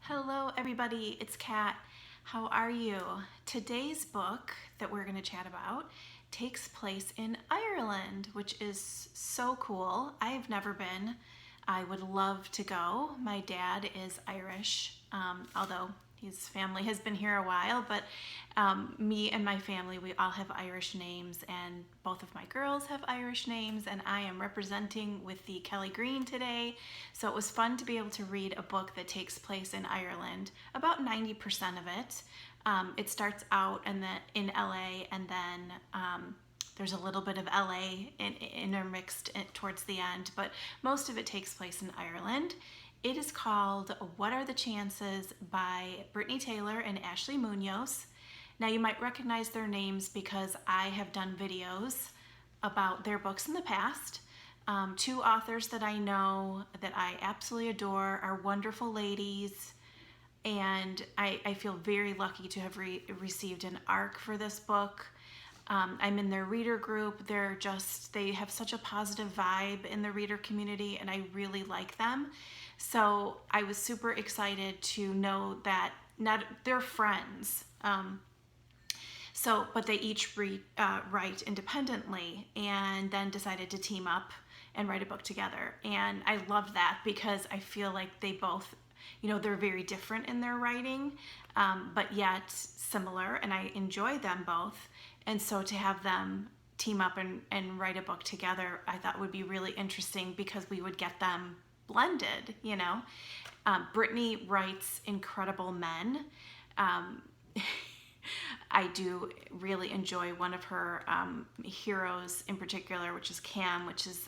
Hello everybody, it's Kat. How are you? Today's book that we're going to chat about takes place in Ireland, which is so cool. I've never been. I would love to go. My dad is Irish, although his family has been here a while, but me and my family, we all have Irish names, and both of my girls have Irish names, and I am representing with the Kelly Green today. So it was fun to be able to read a book that takes place in Ireland, about 90% of it. It starts out in LA, and then there's a little bit of LA intermixed towards the end, but most of it takes place in Ireland. It is called What Are the Chances by Brittany Taylor and Ashley Munoz. Now you might recognize their names because I have done videos about their books in the past. Two authors that I know that I absolutely adore are wonderful ladies, and I feel very lucky to have received an ARC for this book. I'm in their reader group. They have such a positive vibe in the reader community, and I really like them. So I was super excited to know that they're friends. But they each write independently and then decided to team up and write a book together. And I love that because I feel like they both, they're very different in their writing, but yet similar, and I enjoy them both. And so to have them team up and write a book together, I thought would be really interesting because we would get them blended, Brittany writes incredible men. I do really enjoy one of her heroes in particular, which is Cam, which is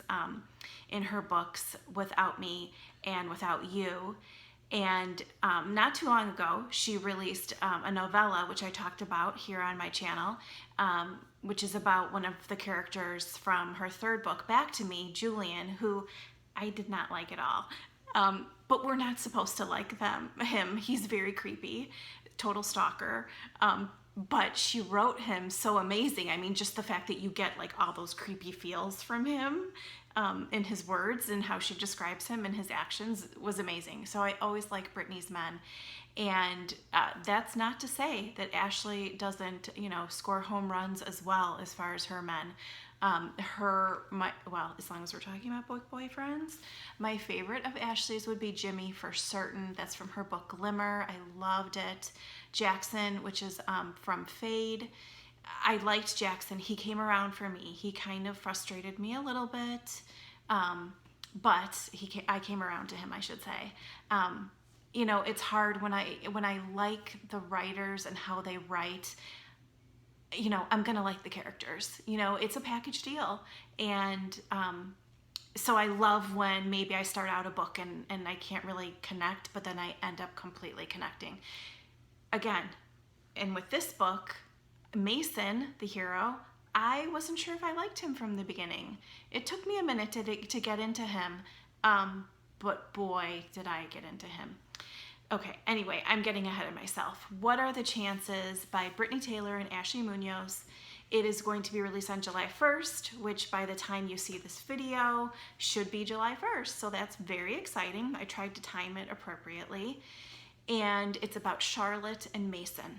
in her books Without Me and Without You. And not too long ago, she released a novella, which I talked about here on my channel, which is about one of the characters from her third book, Back to Me, Julian, who I did not like at all. But we're not supposed to like him. He's very creepy, total stalker. But she wrote him so amazing. I mean, just the fact that you get like all those creepy feels from him in his words and how she describes him and his actions was amazing. So I always like Brittany's men. And that's not to say that Ashley doesn't, score home runs as well as far as her men. As long as we're talking about boyfriends, my favorite of Ashley's would be Jimmy for certain. That's from her book Glimmer. I loved it. Jackson, which is from Fade. I liked Jackson. He came around for me. He kind of frustrated me a little bit, but I came around to him, I should say. It's hard when I like the writers and how they write. I'm gonna like the characters. It's a package deal, and so I love when maybe I start out a book and I can't really connect, but then I end up completely connecting. Again, and with this book, Mason, the hero, I wasn't sure if I liked him from the beginning. It took me a minute to get into him, but boy, did I get into him. Okay, anyway, I'm getting ahead of myself. What Are the Chances by Brittany Taylor and Ashley Munoz. It is going to be released on July 1st, which by the time you see this video should be July 1st. So that's very exciting. I tried to time it appropriately. And it's about Charlotte and Mason.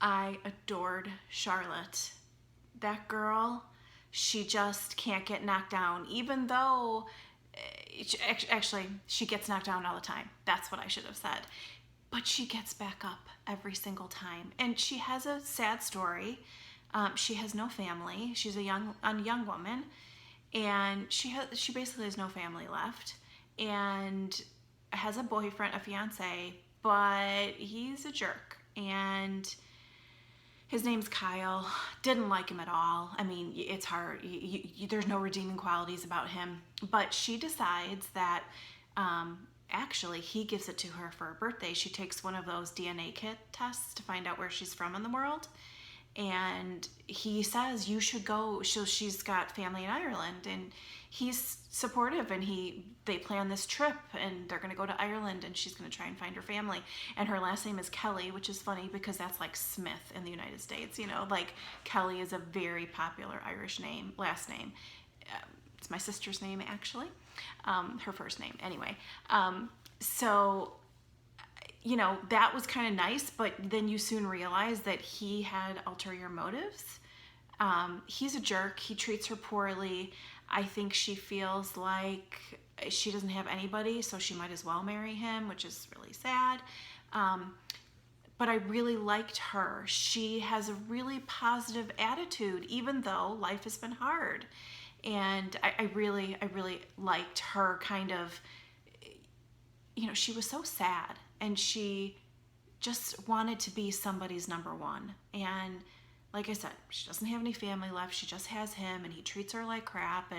I adored Charlotte. That girl, she just can't get knocked down, even though actually she gets knocked down all the time. That's what I should have said. But she gets back up every single time. And she has a sad story. She has no family. She's a young woman, and she basically has no family left, and has a boyfriend, a fiance, but he's a jerk, and his name's Kyle. Didn't like him at all. I mean, it's hard. There's no redeeming qualities about him. But she decides that actually he gives it to her for her birthday. She takes one of those DNA kit tests to find out where she's from in the world. And he says, you should go. She's got family in Ireland, and he's supportive, and they plan this trip, and they're going to go to Ireland, and she's going to try and find her family. And her last name is Kelly, which is funny because that's like Smith in the United States. Like Kelly is a very popular Irish last name. It's my sister's name, actually, her first name. Anyway, so you know, that was kind of nice, but then you soon realize that he had ulterior motives. He's a jerk. He treats her poorly. I think she feels like she doesn't have anybody, so she might as well marry him, which is really sad. But I really liked her. She has a really positive attitude, even though life has been hard. And I really liked her kind of, you know, she was so sad and she just wanted to be somebody's number one. And like I said, she doesn't have any family left. She just has him, and he treats her like crap.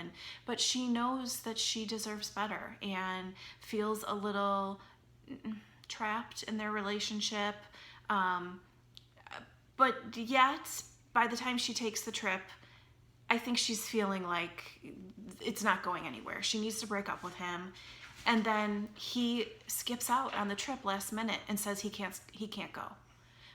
But she knows that she deserves better and feels a little trapped in their relationship. But yet, by the time she takes the trip, I think she's feeling like it's not going anywhere. She needs to break up with him. And then he skips out on the trip last minute and says he can't go.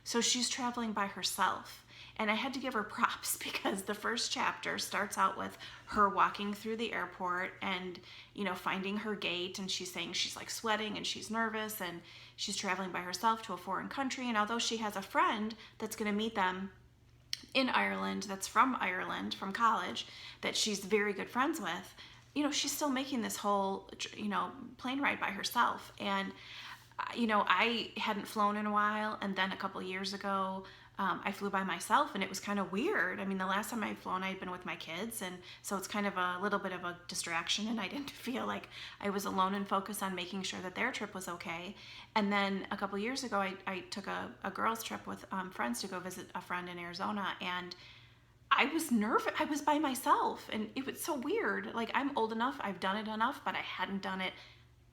So she's traveling by herself. And I had to give her props because the first chapter starts out with her walking through the airport and, you know, finding her gate. And she's saying she's like sweating and she's nervous and she's traveling by herself to a foreign country. And although she has a friend that's going to meet them in Ireland, that's from Ireland, from college, that she's very good friends with, you know, she's still making this whole, you know, plane ride by herself. And, you know, I hadn't flown in a while. And then a couple of years ago, I flew by myself, and it was kind of weird. I mean, the last time I'd flown, I'd been with my kids, and so it's kind of a little bit of a distraction, and I didn't feel like I was alone and focused on making sure that their trip was okay. And then a couple years ago, I took a girls' trip with friends to go visit a friend in Arizona, and I was nervous. I was by myself, and it was so weird. Like, I'm old enough, I've done it enough, but I hadn't done it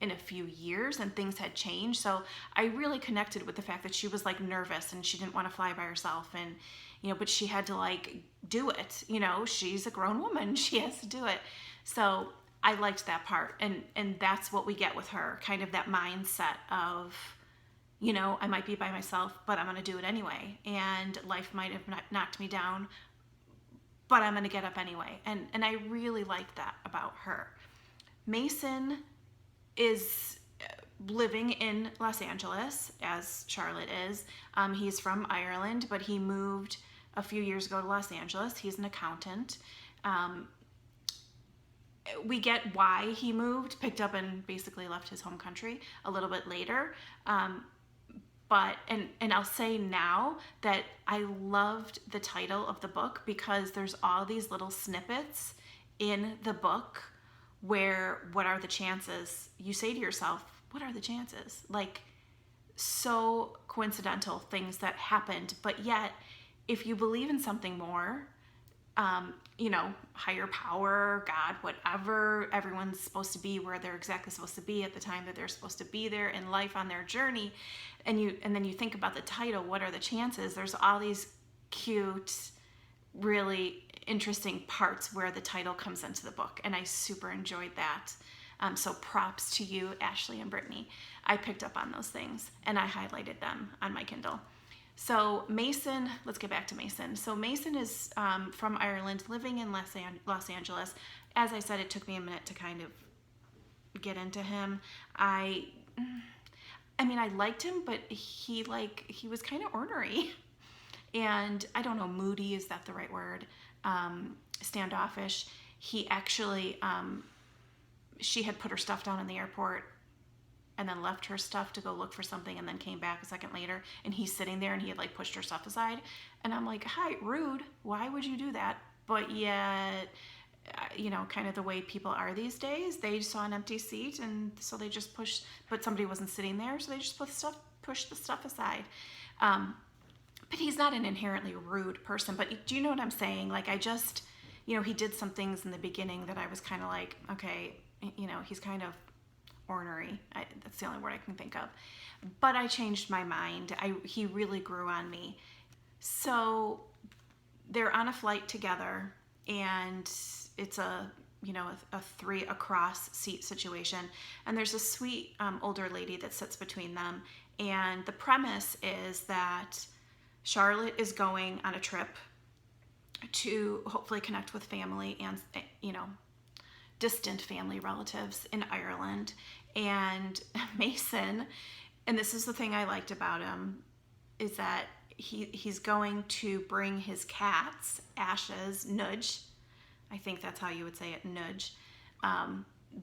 in a few years, and things had changed. So I really connected with the fact that she was like nervous and she didn't want to fly by herself, and, you know, but she had to like do it. You know, she's a grown woman. She has to do it. So I liked that part. And that's what we get with her, kind of that mindset of, you know, I might be by myself, but I'm going to do it anyway. And life might have knocked me down, but I'm going to get up anyway. And I really like that about her. Mason is living in Los Angeles, as Charlotte is. He's from Ireland, but he moved a few years ago to Los Angeles. He's an accountant. We get why he moved, picked up and basically left his home country a little bit later. But I'll say now that I loved the title of the book because there's all these little snippets in the book where, what are the chances? You say to yourself, what are the chances? Like, so coincidental things that happened, but yet if you believe in something more, you know, higher power, God, whatever, everyone's supposed to be where they're exactly supposed to be at the time that they're supposed to be there in life on their journey. And then you think about the title, what are the chances? There's all these cute, really interesting parts where the title comes into the book, and I super enjoyed that. So props to you, Ashley and Brittany. I picked up on those things and I highlighted them on my Kindle. So Mason, let's get back to Mason. So Mason is from Ireland, living in Los Angeles. As I said, it took me a minute to kind of get into him. I mean, I liked him, but he was kind of ornery. And I don't know, moody, is that the right word? Standoffish. He actually, she had put her stuff down in the airport and then left her stuff to go look for something and then came back a second later, and he's sitting there and he had like pushed her stuff aside. And I'm like, hi, rude. Why would you do that? But yet, you know, kind of the way people are these days, they saw an empty seat and so they just pushed, but somebody wasn't sitting there, so they just pushed the stuff aside. But he's not an inherently rude person. But do you know what I'm saying? Like, I just, you know, he did some things in the beginning that I was kind of like, okay, you know, he's kind of ornery. That's the only word I can think of. But I changed my mind. He really grew on me. So they're on a flight together, and it's a three across seat situation. And there's a sweet older lady that sits between them. And the premise is that Charlotte is going on a trip to hopefully connect with family and, you know, distant family relatives in Ireland. And Mason and this is the thing I liked about him, is that he's going to bring his cat's ashes, Nudge, I think that's how you would say it, Nudge,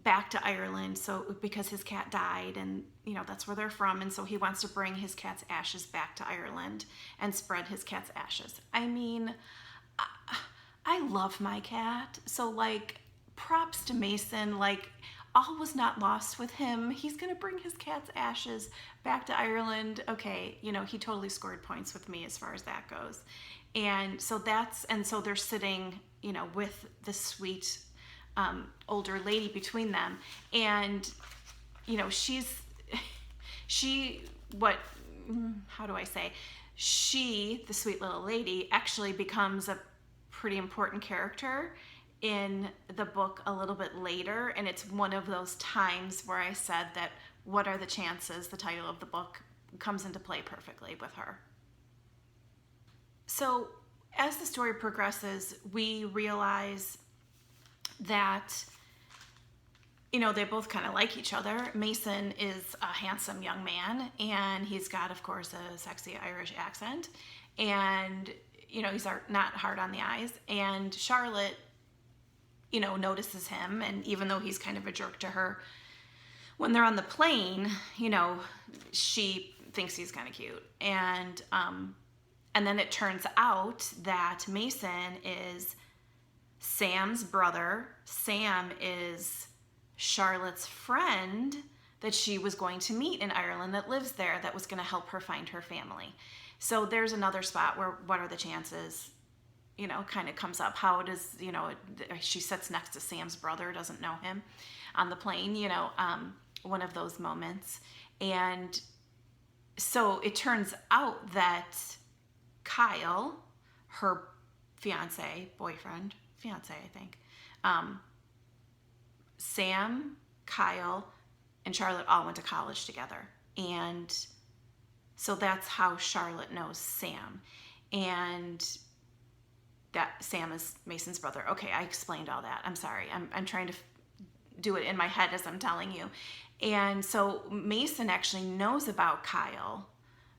back to Ireland. So because his cat died, and that's where they're from, and so he wants to bring his cat's ashes back to Ireland and spread his cat's ashes. I mean, I love my cat, so like, props to Mason. Like, all was not lost with him. He's gonna bring his cat's ashes back to Ireland. Okay, he totally scored points with me as far as that goes. And so they're sitting, with the sweet older lady between them, and how do I say? She, the sweet little lady, actually becomes a pretty important character in the book a little bit later, and it's one of those times where I said that what are the chances, the title of the book comes into play perfectly with her. So as the story progresses, we realize that they both kind of like each other. Mason is a handsome young man, and he's got, of course, a sexy Irish accent, and he's not hard on the eyes. And Charlotte notices him, and even though he's kind of a jerk to her, when they're on the plane, she thinks he's kind of cute. And then it turns out that Mason is Sam's brother. Sam is Charlotte's friend that she was going to meet in Ireland, that lives there, that was going to help her find her family. So there's another spot where what are the chances, kind of comes up. How does, she sits next to Sam's brother, doesn't know him, on the plane, one of those moments. And so it turns out that Kyle, her boyfriend, I think, Sam, Kyle, and Charlotte all went to college together. And so that's how Charlotte knows Sam. And that Sam is Mason's brother. Okay, I explained all that. I'm sorry. I'm trying to do it in my head as I'm telling you. And so Mason actually knows about Kyle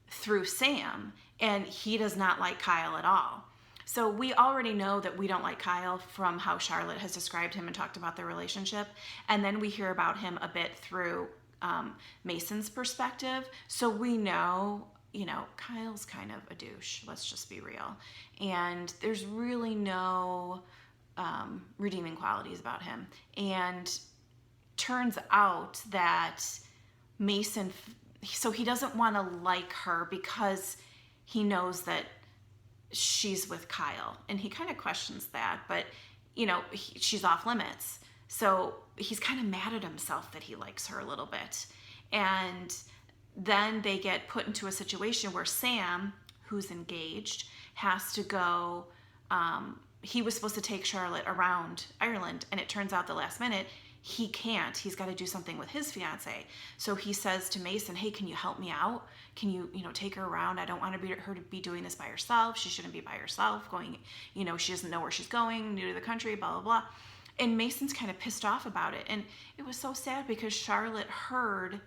through Sam, and he does not like Kyle at all. So we already know that we don't like Kyle from how Charlotte has described him and talked about their relationship. And then we hear about him a bit through Mason's perspective. So we know, Kyle's kind of a douche. Let's just be real. And there's really no redeeming qualities about him. And turns out that Mason, so he doesn't want to like her because he knows that she's with Kyle, and he kind of questions that, but she's off limits. So he's kind of mad at himself that he likes her a little bit. And then they get put into a situation where Sam, who's engaged, has to go, he was supposed to take Charlotte around Ireland, and it turns out the last minute he can't. He's got to do something with his fiance. So he says to Mason, hey, can you help me out? Can you, take her around? I don't want her to be doing this by herself. She shouldn't be by herself going, she doesn't know where she's going, new to the country, blah, blah, blah. And Mason's kind of pissed off about it. And it was so sad because Charlotte heard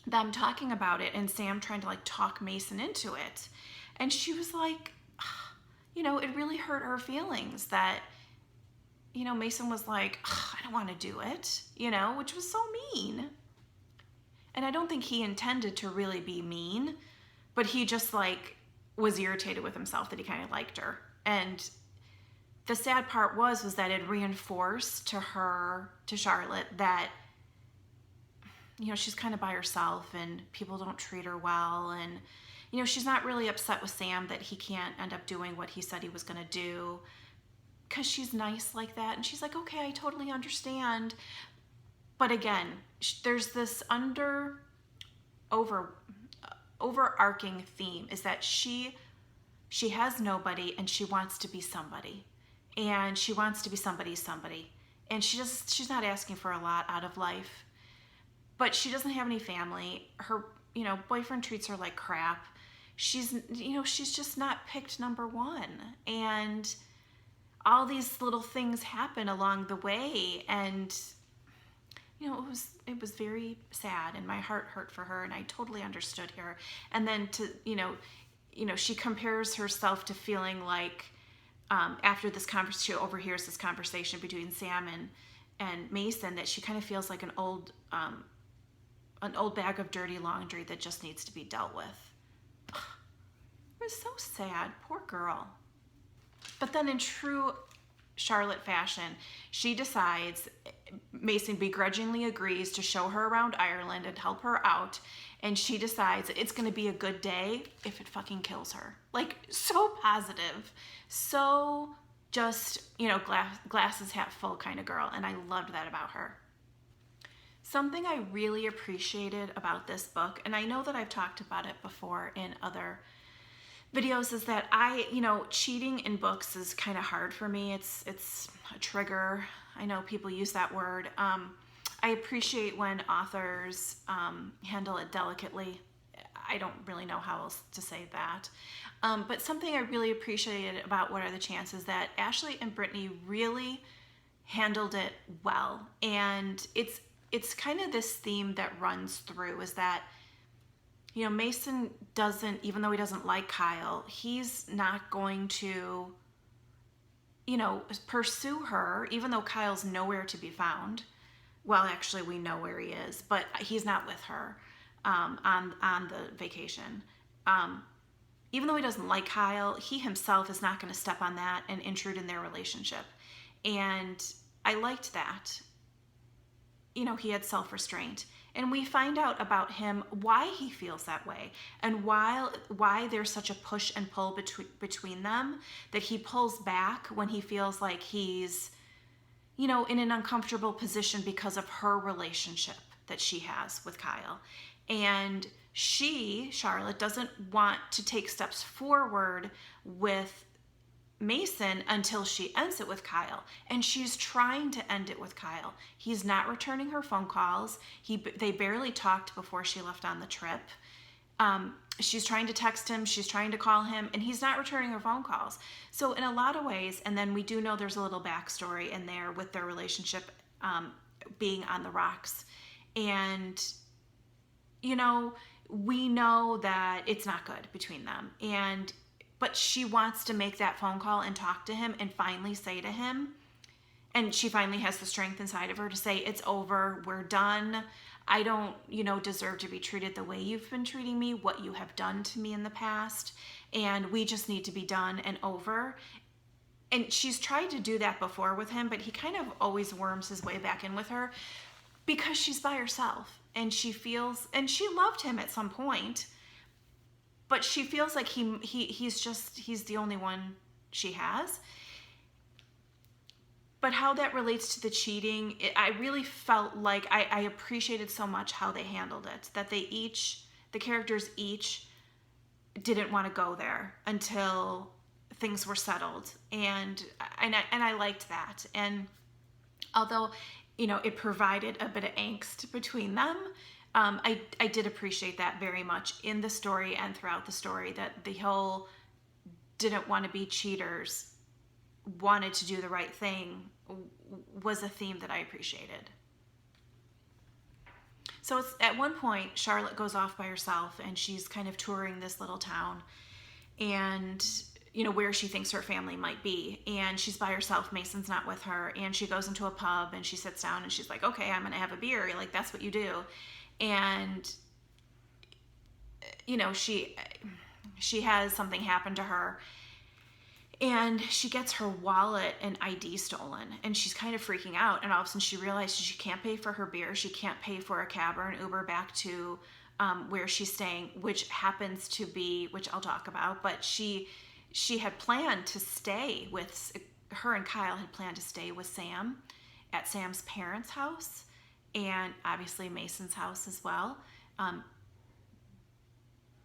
them talking about it and Sam trying to talk Mason into it. And she was like, it really hurt her feelings that, Mason was like, I don't want to do it, which was so mean. And I don't think he intended to really be mean, but he just was irritated with himself that he kind of liked her. And the sad part was that it reinforced to Charlotte that, she's kind of by herself and people don't treat her well. And, she's not really upset with Sam that he can't end up doing what he said he was going to do, because she's nice like that. And she's like, okay, I totally understand. But again, there's this overarching theme is that she has nobody and she wants to be somebody. And she wants to be somebody. And she's not asking for a lot out of life. But she doesn't have any family. Her, boyfriend treats her like crap. She's just not picked number one. And all these little things happen along the way, and it was very sad, and my heart hurt for her, and I totally understood her. And then she compares herself to feeling like, after this conversation, she overhears this conversation between Sam and Mason, that she kind of feels like an old bag of dirty laundry that just needs to be dealt with. It was so sad. Poor girl. But then in true Charlotte fashion, she decides, Mason begrudgingly agrees to show her around Ireland and help her out, and she decides it's going to be a good day if it fucking kills her. Like, so positive, so just, glasses half full kind of girl, and I loved that about her. Something I really appreciated about this book, and I know that I've talked about it before in other videos, is that cheating in books is kind of hard for me. It's a trigger. I know people use that word. I appreciate when authors handle it delicately. I don't really know how else to say that. But something I really appreciated about What Are the Chances, that Ashley and Brittany really handled it well. And it's kind of this theme that runs through, is that Mason doesn't, even though he doesn't like Kyle, he's not going to, pursue her, even though Kyle's nowhere to be found. Well, actually, we know where he is, but he's not with her on the vacation. Even though he doesn't like Kyle, he himself is not going to step on that and intrude in their relationship. And I liked that. He had self-restraint. And we find out about him, why he feels that way, and why there's such a push and pull between them, that he pulls back when he feels like he's, in an uncomfortable position because of her relationship that she has with Kyle. And Charlotte, doesn't want to take steps forward with Mason until she ends it with Kyle, and she's trying to end it with Kyle. He's not returning her phone calls. They barely talked before she left on the trip. She's trying to text him, she's trying to call him, and he's not returning her phone calls. So in a lot of ways, and then we do know there's a little backstory in there with their relationship being on the rocks, and we know that it's not good between them, but she wants to make that phone call and talk to him and finally say to him, and she finally has the strength inside of her to say, it's over, we're done. I don't, deserve to be treated the way you've been treating me, what you have done to me in the past, and we just need to be done and over. And she's tried to do that before with him, but he kind of always worms his way back in with her because she's by herself, and she loved him at some point, but she feels like he's the only one she has. But how that relates to the cheating, I really felt like I appreciated so much how they handled it, that the characters each didn't want to go there until things were settled, and I liked that. And although it provided a bit of angst between them, I did appreciate that very much in the story and throughout the story, that the whole didn't want to be cheaters, wanted to do the right thing, was a theme that I appreciated. So it's at one point, Charlotte goes off by herself, and she's kind of touring this little town, and where she thinks her family might be, and she's by herself. Mason's not with her, and she goes into a pub and she sits down and she's like, okay, I'm gonna have a beer. Like, that's what you do. And she has something happen to her, and she gets her wallet and ID stolen, and she's kind of freaking out, and all of a sudden she realizes she can't pay for her beer, she can't pay for a cab or an Uber back to where she's staying, which happens to be, which I'll talk about, but she had planned to stay with, her and Kyle had planned to stay with Sam at Sam's parents' house, and obviously Mason's house as well.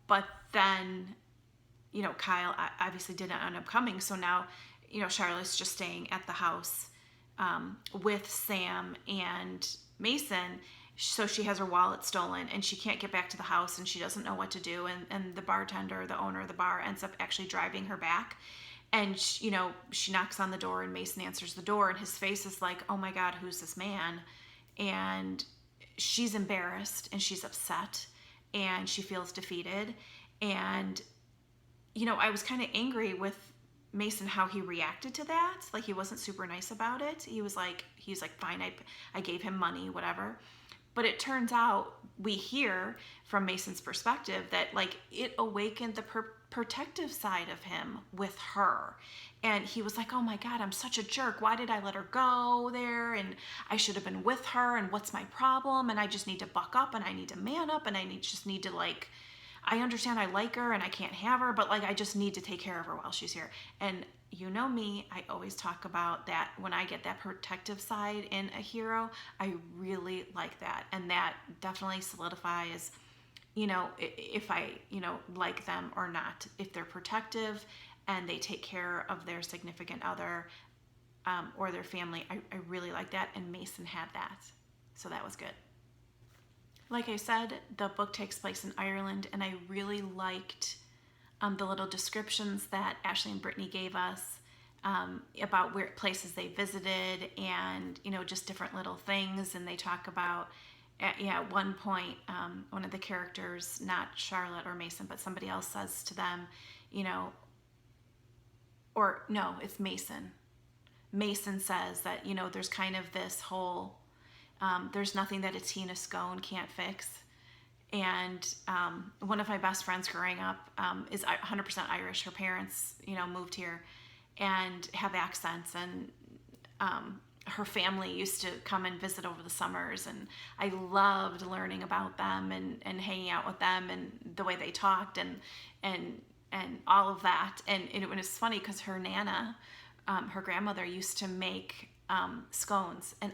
But then, Kyle obviously didn't end up coming. So now, Charlotte's just staying at the house with Sam and Mason. So she has her wallet stolen, and she can't get back to the house, and she doesn't know what to do. And the bartender, the owner of the bar, ends up actually driving her back. And, she knocks on the door, and Mason answers the door, and his face is like, oh my God, who's this man? and she's embarrassed and she's upset and she feels defeated. And, you know, I was kind of angry with Mason, how he reacted to that. Like, he wasn't super nice about it. He was like, fine, I gave him money, whatever. But it turns out, we hear from Mason's perspective that, like, it awakened the protective side of him with her. And he was like, oh my God, I'm such a jerk. Why did I let her go there? And I should have been with her. And what's my problem? And I just need to buck up, and I need to man up, and just need to, like, I understand I like her and I can't have her, but, like, I just need to take care of her while she's here. And you know me, I always talk about that. When I get that protective side in a hero, I really like that. And that definitely solidifies, you know, if I, you know, like them or not. If they're protective and they take care of their significant other or their family, I really like that. And Mason had that. So that was good. Like I said, the book takes place in Ireland, and I really liked the little descriptions that Ashley and Brittany gave us about where places they visited, and, you know, just different little things. And they talk about, at one point, one of the characters, not Charlotte or Mason, but somebody else, says to them, you know, or no, it's Mason. Mason says that, you know, there's kind of this whole, there's nothing that a Tina Scone can't fix. And one of my best friends growing up is 100% Irish. Her parents, you know, moved here and have accents. And her family used to come and visit over the summers. And I loved learning about them and hanging out with them and the way they talked and all of that. And it was funny because her Nana, her grandmother, used to make scones. And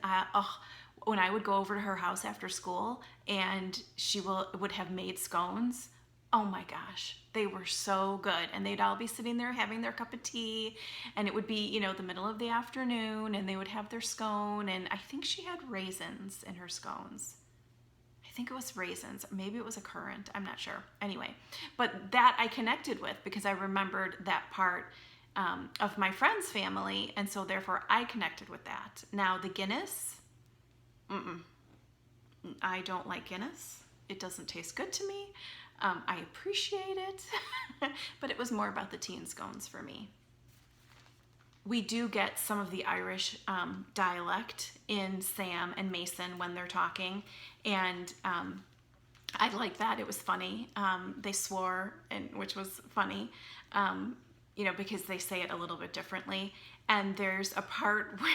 when I would go over to her house after school and she would have made scones, oh my gosh, they were so good. And they'd all be sitting there having their cup of tea, and it would be, you know, the middle of the afternoon, and they would have their scone. And I think she had raisins in her scones. I think it was raisins. Maybe it was a currant. I'm not sure. Anyway, but that I connected with because I remembered that part of my friend's family. And so therefore I connected with that. Now the Guinness, I don't like Guinness. It doesn't taste good to me. I appreciate it, but it was more about the tea and scones for me. We do get some of the Irish dialect in Sam and Mason when they're talking, and I like that. It was funny. They swore, which was funny, you know, because they say it a little bit differently. And there's a part where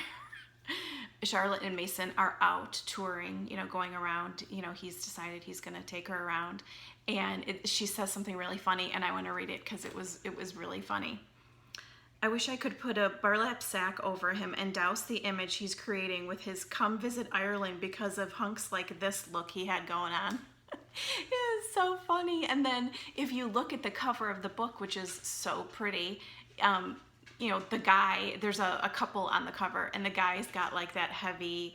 Charlotte and Mason are out touring, you know, going around. You know, he's decided he's going to take her around, and she says something really funny, and I want to read it because it was really funny. I wish I could put a burlap sack over him and douse the image he's creating with his "come visit Ireland" because of hunks like this look he had going on. It is so funny. And then if you look at the cover of the book, which is so pretty, you know, the guy, there's a couple on the cover, and the guy's got like that heavy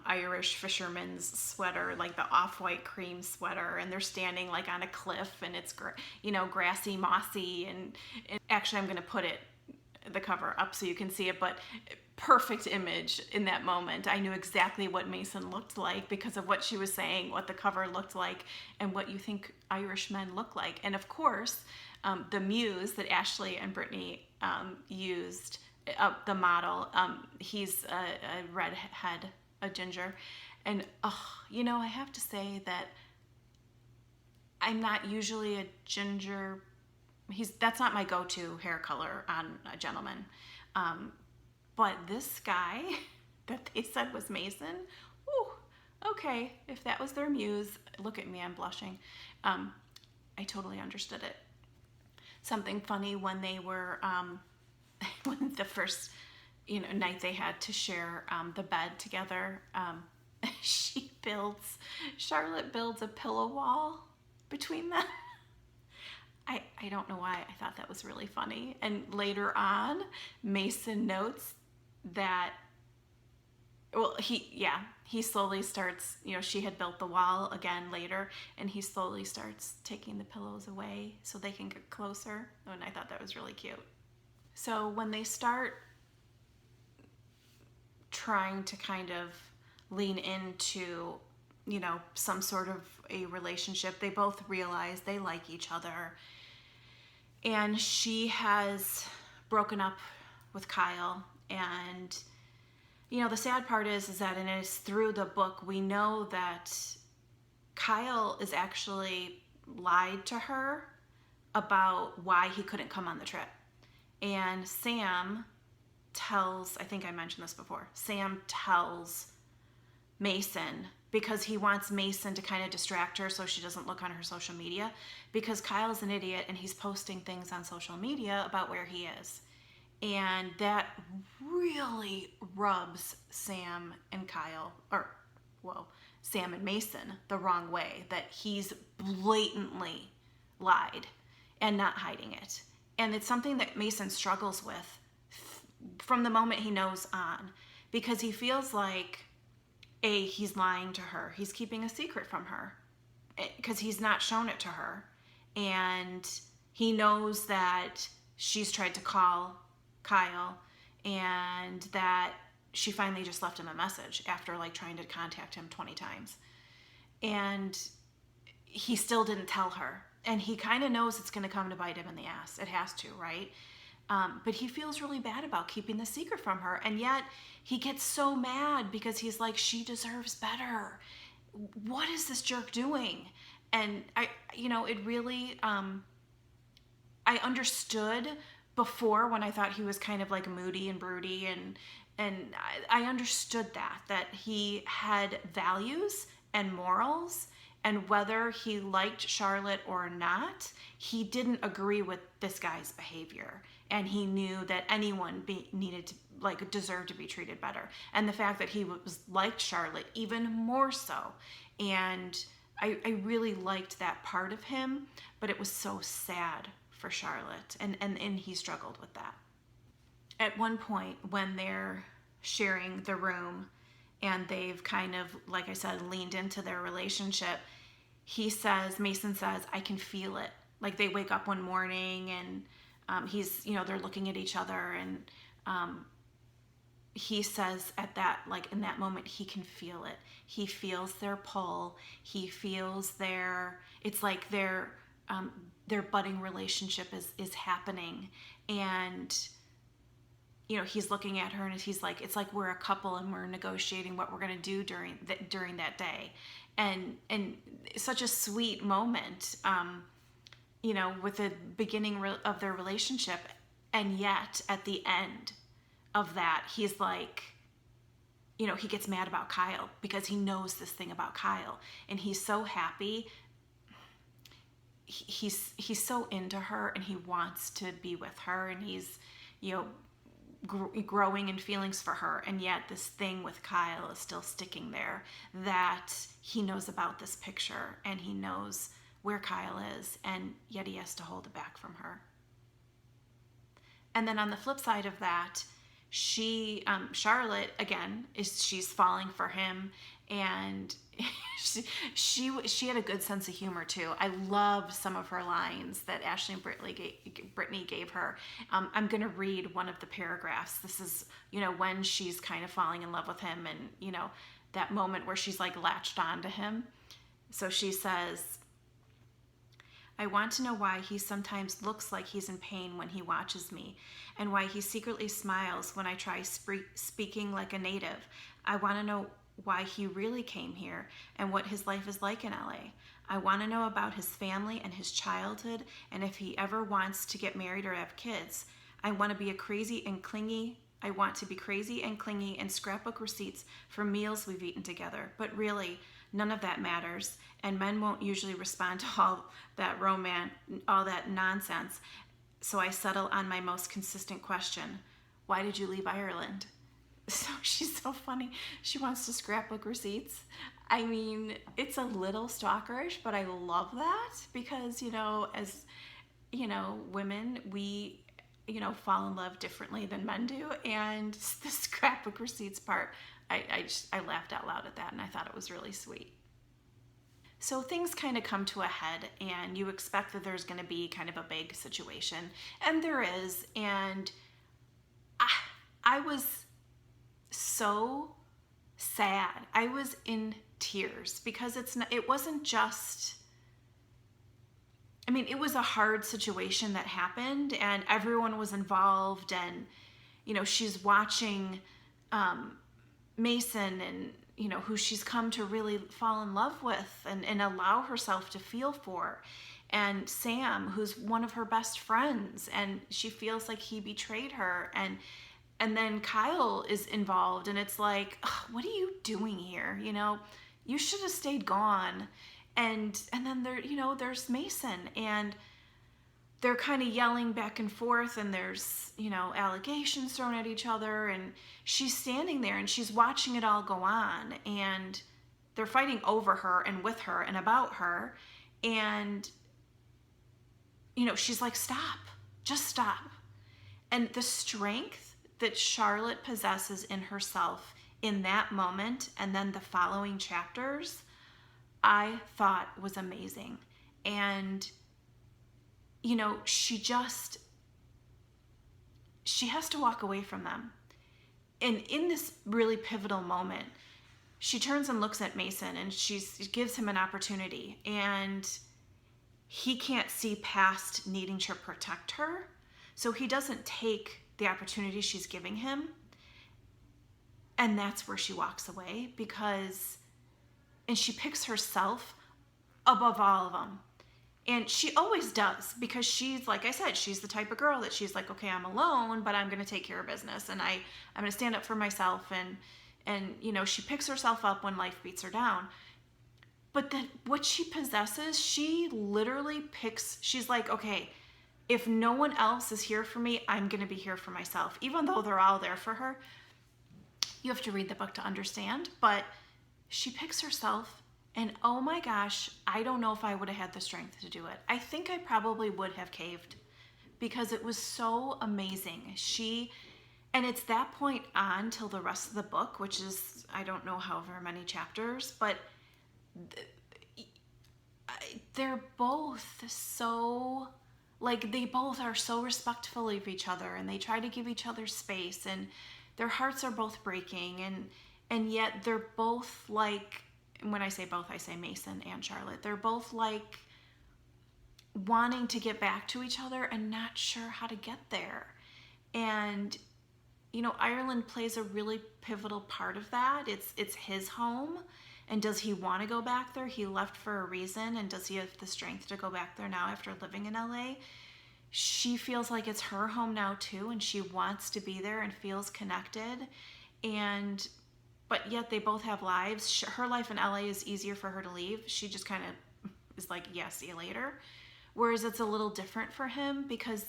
Irish fisherman's sweater, like the off-white cream sweater, and they're standing like on a cliff, and it's, you know, grassy, mossy, and actually I'm going to put the cover up so you can see it, but perfect image in that moment. I knew exactly what Mason looked like because of what she was saying, what the cover looked like, and what you think Irish men look like. And of course, the muse that Ashley and Brittany used, the model, he's a redhead, a ginger. And, you know, I have to say that I'm not usually a ginger. That's not my go-to hair color on a gentleman. But this guy that they said was Mason, okay, if that was their muse, look at me, I'm blushing. I totally understood it. Something funny when they were, when the first, you know, night they had to share the bed together, Charlotte builds a pillow wall between them. I don't know why I thought that was really funny. And later on, Mason notes that, well, he slowly starts, you know, she had built the wall again later, and he slowly starts taking the pillows away so they can get closer. And I thought that was really cute. So when they start trying to kind of lean into, some sort of a relationship. They both realize they like each other. And she has broken up with Kyle. And, the sad part is that, and it's through the book, we know that Kyle is actually lied to her about why he couldn't come on the trip. And Sam tells, I think I mentioned this before, Sam tells Mason, because he wants Mason to kind of distract her so she doesn't look on her social media, because Kyle's an idiot and he's posting things on social media about where he is. And that really rubs Sam and Sam and Mason the wrong way, that he's blatantly lied and not hiding it. And it's something that Mason struggles with from the moment he knows on, because he feels like, he's lying to her. He's keeping a secret from her because he's not shown it to her. And he knows that she's tried to call Kyle and that she finally just left him a message after trying to contact him 20 times. And he still didn't tell her. And he kind of knows it's going to come to bite him in the ass. It has to, right? But he feels really bad about keeping the secret from her. And yet he gets so mad because he's like, she deserves better. What is this jerk doing? And it really, I understood before when I thought he was kind of moody and broody, and I understood that he had values and morals, and whether he liked Charlotte or not, he didn't agree with this guy's behavior. And he knew that anyone needed to, deserved to be treated better. And the fact that he was liked Charlotte even more so. And I really liked that part of him, but it was so sad for Charlotte. And he struggled with that. At one point, when they're sharing the room and they've kind of, like I said, leaned into their relationship, Mason says, I can feel it. They wake up one morning and they're looking at each other, and he says at that, in that moment, he can feel it. He feels their pull. He feels it's like their budding relationship is happening. And, he's looking at her and he's like, it's like we're a couple and we're negotiating what we're going to do during that day. And such a sweet moment, with the beginning of their relationship. And yet at the end of that, he's like, he gets mad about Kyle because he knows this thing about Kyle, and he's so happy. He's so into her and he wants to be with her, and he's, growing in feelings for her. And yet this thing with Kyle is still sticking there, that he knows about this picture and he knows where Kyle is, and yet he has to hold it back from her. And then on the flip side of that, Charlotte, again, she's falling for him, and she had a good sense of humor too. I loved some of her lines that Ashley and Brittany gave her. I'm going to read one of the paragraphs. This is, when she's kind of falling in love with him, and, that moment where she's latched on to him. So she says, I want to know why he sometimes looks like he's in pain when he watches me, and why he secretly smiles when I try speaking like a native. I want to know why he really came here and what his life is like in LA. I want to know about his family and his childhood, and if he ever wants to get married or have kids. I want to be crazy and clingy and scrapbook receipts for meals we've eaten together. But really, none of that matters, and men won't usually respond to all that nonsense. So I settle on my most consistent question: why did you leave Ireland? So she's so funny. She wants to scrapbook receipts. I mean, it's a little stalkerish, but I love that because, as, women, we, fall in love differently than men do. And the scrapbook receipts part, I laughed out loud at that, and I thought it was really sweet. So things kind of come to a head, and you expect that there's going to be kind of a big situation, and there is. And I was so sad. I was in tears because it wasn't just, I mean, it was a hard situation that happened and everyone was involved, and, you know, she's watching Mason and, you know, who she's come to really fall in love with and allow herself to feel for. And Sam, who's one of her best friends, and she feels like he betrayed her. And then Kyle is involved, and it's like, what are you doing here? You know, you should have stayed gone. And then there, you know, there's Mason, and they're kind of yelling back and forth, and there's, you know, allegations thrown at each other, and she's standing there and she's watching it all go on, and they're fighting over her and with her and about her. And, you know, she's like, stop, just stop. And the strength that Charlotte possesses in herself in that moment and then the following chapters, I thought was amazing. And, you know, she has to walk away from them. And in this really pivotal moment, she turns and looks at Mason, and she gives him an opportunity, and he can't see past needing to protect her. So he doesn't take the opportunity she's giving him. And that's where she walks away, and she picks herself above all of them. And she always does, because she's, like I said, she's the type of girl that she's like, okay, I'm alone, but I'm going to take care of business, and I'm going to stand up for myself. And, you know, she picks herself up when life beats her down. But what she possesses, she literally picks, she's like, okay, if no one else is here for me, I'm going to be here for myself. Even though they're all there for her. You have to read the book to understand, but she picks herself. And oh my gosh, I don't know if I would have had the strength to do it. I think I probably would have caved, because it was so amazing. And it's that point on till the rest of the book, which is, I don't know, however many chapters, but they're both so, like, they both are so respectful of each other, and they try to give each other space, and their hearts are both breaking, and yet they're both like, and when I say both, I say Mason and Charlotte. They're both like wanting to get back to each other and not sure how to get there. And, you know, Ireland plays a really pivotal part of that. It's his home. And does he want to go back there? He left for a reason. And does he have the strength to go back there now after living in LA? She feels like it's her home now too, and she wants to be there and feels connected. But yet they both have lives. Her life in LA is easier for her to leave. She just kind of is like, yeah, see you later. Whereas it's a little different for him, because,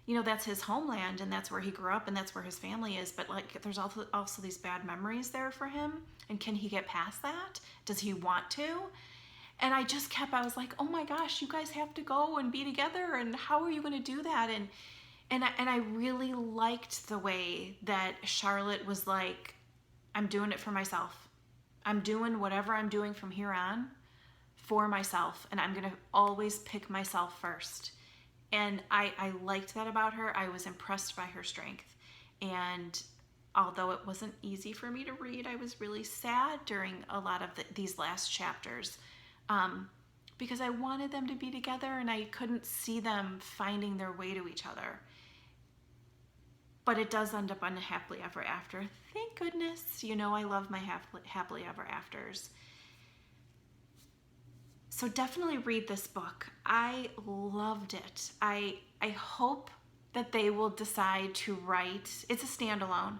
you know, that's his homeland and that's where he grew up and that's where his family is. But like, there's also these bad memories there for him. And can he get past that? Does he want to? And I was like, oh my gosh, you guys have to go and be together. And how are you going to do that? And I really liked the way that Charlotte was like, I'm doing it for myself. I'm doing whatever I'm doing from here on for myself, and I'm going to always pick myself first. And I liked that about her. I was impressed by her strength. And although it wasn't easy for me to read, I was really sad during a lot of these last chapters, because I wanted them to be together and I couldn't see them finding their way to each other. But it does end up unhappily ever after. Thank goodness. You know, I love my happily ever afters. So definitely read this book. I loved it. I hope that they will decide to write, it's a standalone,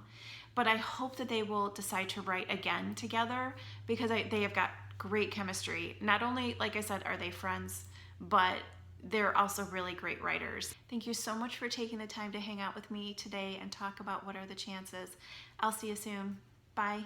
but I hope that they will decide to write again together, because they have got great chemistry. Not only, like I said, are they friends, but they're also really great writers. Thank you so much for taking the time to hang out with me today and talk about What Are the Chances. I'll see you soon. Bye.